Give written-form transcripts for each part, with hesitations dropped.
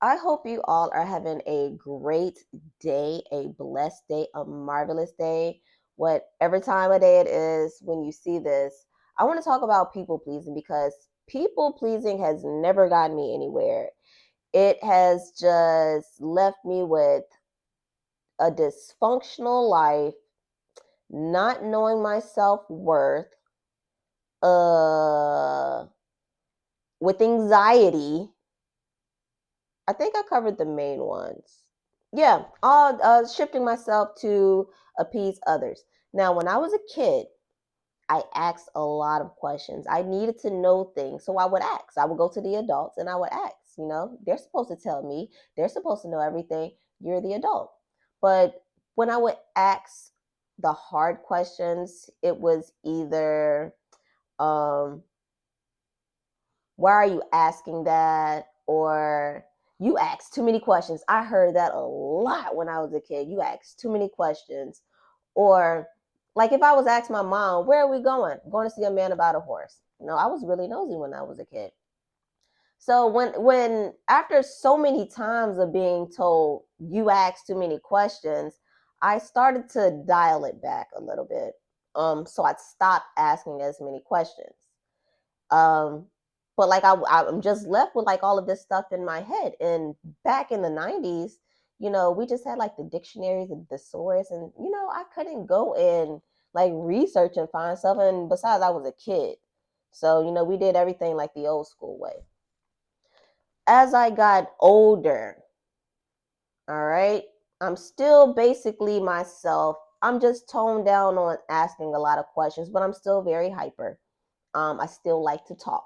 I hope you all are having a great day, a blessed day, a marvelous day, whatever time of day it is when you see this. I want to talk about people pleasing because people pleasing has never gotten me anywhere. It has just left me with a dysfunctional life, not knowing my self worth, uh, with anxiety. I think I covered the main ones. Yeah, all shifting myself to appease others. Now, when I was a kid, I asked a lot of questions. I needed to know things, so I would ask. I would go to the adults and I would ask. They're supposed to tell me. They're supposed to know everything. You're the adult. But when I would ask the hard questions, it was either, um, why are you asking that? Or you ask too many questions. I heard that a lot when I was a kid. You ask too many questions. Or like if I was asked my mom, where are we going? Going to see a man about a horse. I was really nosy when I was a kid. So when after so many times of being told you ask too many questions, I started to dial it back a little bit. So I'd stop asking as many questions. Um, but like I'm just left with like all of this stuff in my head. And back in the 90s, we just had like the dictionaries and thesaurus, and I couldn't go and like research and find stuff. And besides, I was a kid, so we did everything like the old school way. As I got older, all right, I'm still basically myself. I'm just toned down on asking a lot of questions, but I'm still very hyper. I still like to talk.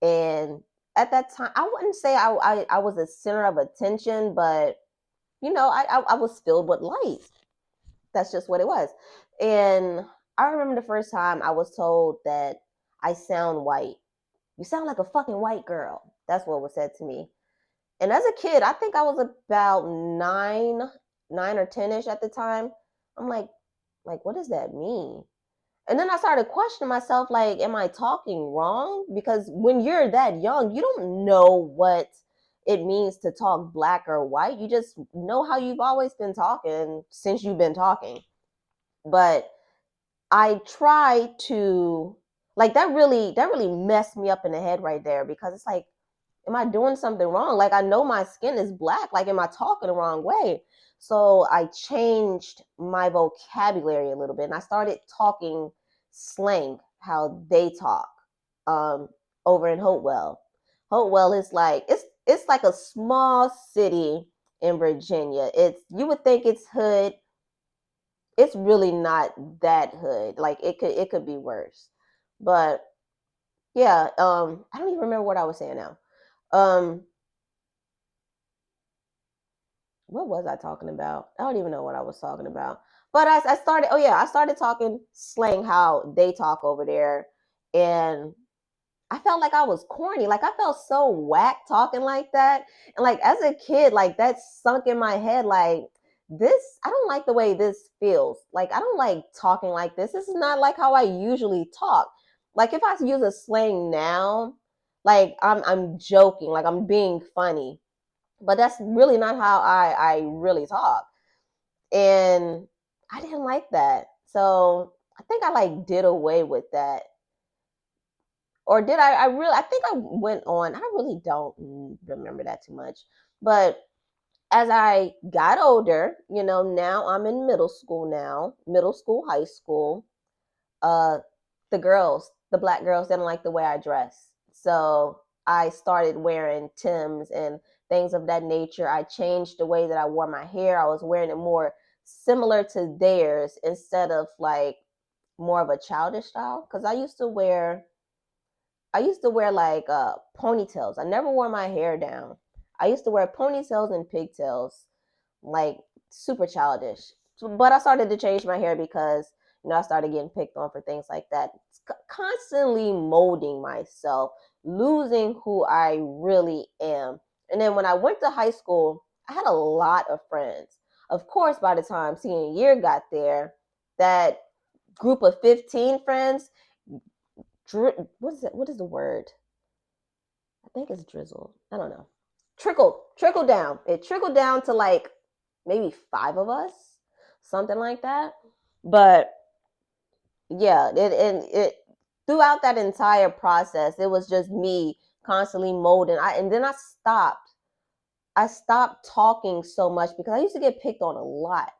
And at that time, I wouldn't say I was a center of attention, but I was filled with light. That's just what it was. And I remember the first time I was told that I sound white. You sound like a fucking white girl. That's what was said to me. And as a kid, I think I was about 9 or 10ish at the time. I'm like, what does that mean? And then I started questioning myself, like, am I talking wrong? Because when you're that young, you don't know what it means to talk black or white. You just know how you've always been talking since you've been talking. But I try to, like, that really messed me up in the head right there, because it's like, am I doing something wrong? Like, I know my skin is black. Like, am I talking the wrong way? So I changed my vocabulary a little bit, and I started talking slang, how they talk, um, over in Hopewell. Hopewell is like, it's like a small city in Virginia. You would think it's hood. It's really not that hood. Like, it could be worse. But yeah, I don't even remember what I was saying now. Um, what was I talking about? I don't even know what I was talking about. But I started, oh yeah, I started talking slang, how they talk over there. And I felt like I was corny. Like, I felt so whack talking like that. And like, as a kid, like, that sunk in my head. Like, I don't like the way this feels. Like, I don't like talking like this. This is not like how I usually talk. Like, if I use a slang now, like, I'm joking, like, I'm being funny, but that's really not how I really talk. And I didn't like that. So I think I like did away with that. Or did I think I went on. I really don't remember that too much. But as I got older, now I'm in middle school now, middle school, high school. Uh the black girls didn't like the way I dress. So I started wearing Tims and things of that nature. I changed the way that I wore my hair. I was wearing it more similar to theirs instead of like more of a childish style. Because I used to wear like ponytails. I never wore my hair down. I used to wear ponytails and pigtails, like super childish. But I started to change my hair because I started getting picked on for things like that. Constantly molding myself, losing who I really am. And then when I went to high school, I had a lot of friends. Of course, by the time senior year got there, that group of 15 friends, what is it? What is the word? I think it's drizzle. I don't know. trickled down. It trickled down to like maybe 5 of us, something like that. But yeah, it throughout that entire process, it was just me constantly molding. And then I stopped talking so much because I used to get picked on a lot.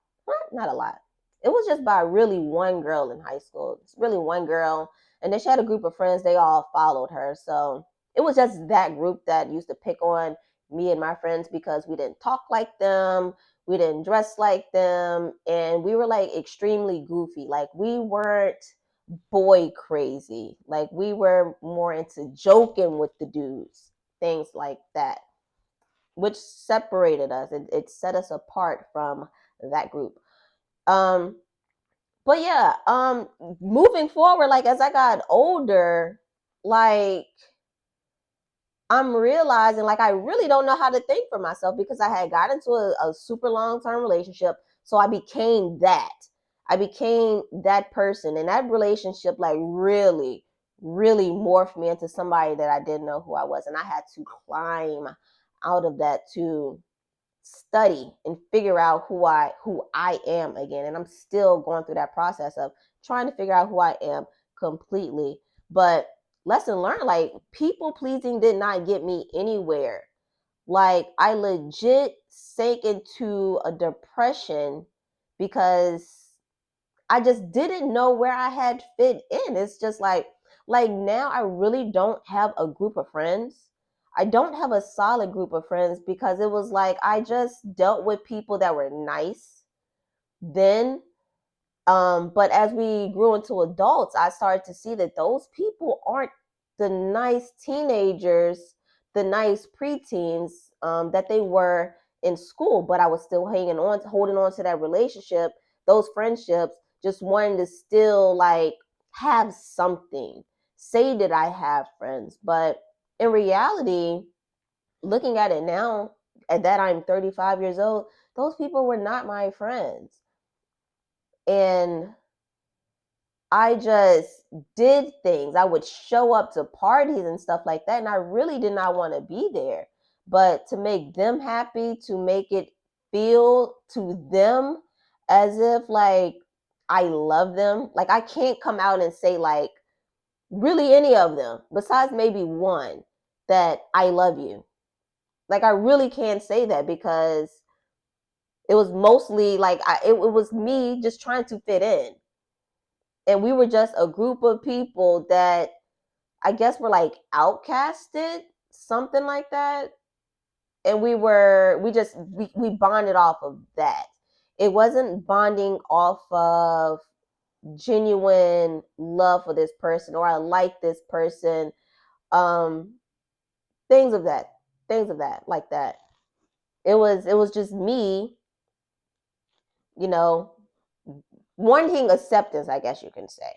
Not a lot. It was just by really one girl in high school. It's really one girl. And then she had a group of friends. They all followed her. So it was just that group that used to pick on me and my friends because we didn't talk like them. We didn't dress like them. And we were like extremely goofy. Like we weren't boy crazy. Like we were more into joking with the dudes, things like that, which separated us. It set us apart from that group. Um, but yeah, moving forward, like as I got older, like I'm realizing like I really don't know how to think for myself because I had got into a super long term relationship. So I became that. I became that person. And that relationship like really, really morphed me into somebody that I didn't know who I was. And I had to climb out of that to study and figure out who I am again. And I'm still going through that process of trying to figure out who I am completely. But lesson learned, like people pleasing did not get me anywhere. Like I legit sank into a depression because I just didn't know where I had fit in. It's just like now I really don't have a group of friends. I don't have a solid group of friends because it was like I just dealt with people that were nice then. But as we grew into adults, I started to see that those people aren't the nice teenagers, the nice preteens that they were in school. But I was still holding on to that relationship, those friendships, just wanting to still like have something, say that I have friends. But in reality, looking at it now, at that I'm 35 years old, those people were not my friends. And I just did things. I would show up to parties and stuff like that. And I really did not want to be there. But to make them happy, to make it feel to them as if like I love them. Like I can't come out and say like really any of them, besides maybe one, that I love you. Like I really can't say that because it was mostly like it was me just trying to fit in. And we were just a group of people that I guess were like outcasted, something like that. And we bonded off of that. It wasn't bonding off of genuine love for this person or I like this person. Um, things of that, like that. It was just me, you know, wanting acceptance, I guess you can say.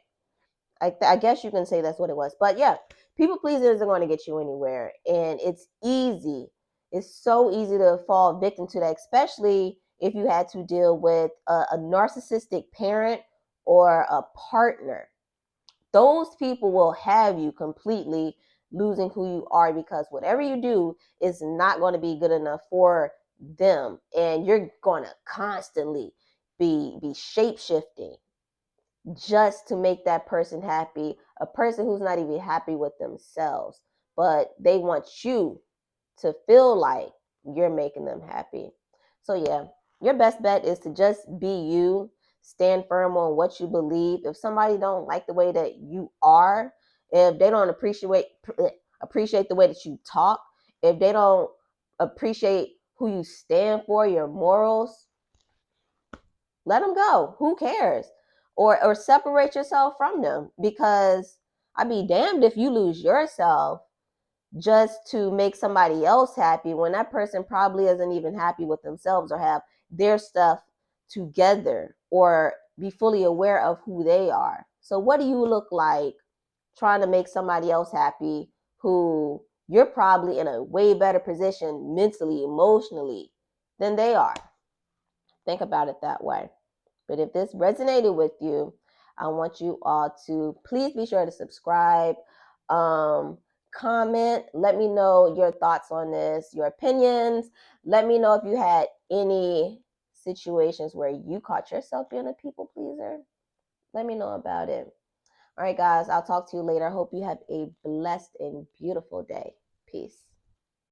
I guess you can say that's what it was. But yeah, people pleasing isn't going to get you anywhere. And it's easy. It's so easy to fall victim to that, especially if you had to deal with a narcissistic parent or a partner. Those people will have you completely losing who you are because whatever you do is not going to be good enough for them. And you're going to constantly be shape shifting just to make that person happy, a person who's not even happy with themselves, but they want you to feel like you're making them happy. So yeah, your best bet is to just be you, stand firm on what you believe. If somebody don't like the way that you are, if they don't appreciate the way that you talk, if they don't appreciate who you stand for, your morals, let them go. Who cares? Or separate yourself from them because I'd be damned if you lose yourself just to make somebody else happy when that person probably isn't even happy with themselves or have their stuff together or be fully aware of who they are. So what do you look like trying to make somebody else happy who you're probably in a way better position mentally, emotionally than they are? Think about it that way. But if this resonated with you, I want you all to please be sure to subscribe, um, comment. Let me know your thoughts on this, your opinions. Let me know if you had any situations where you caught yourself being a people pleaser. Let me know about it. All right, guys, I'll talk to you later. I hope you have a blessed and beautiful day. Peace.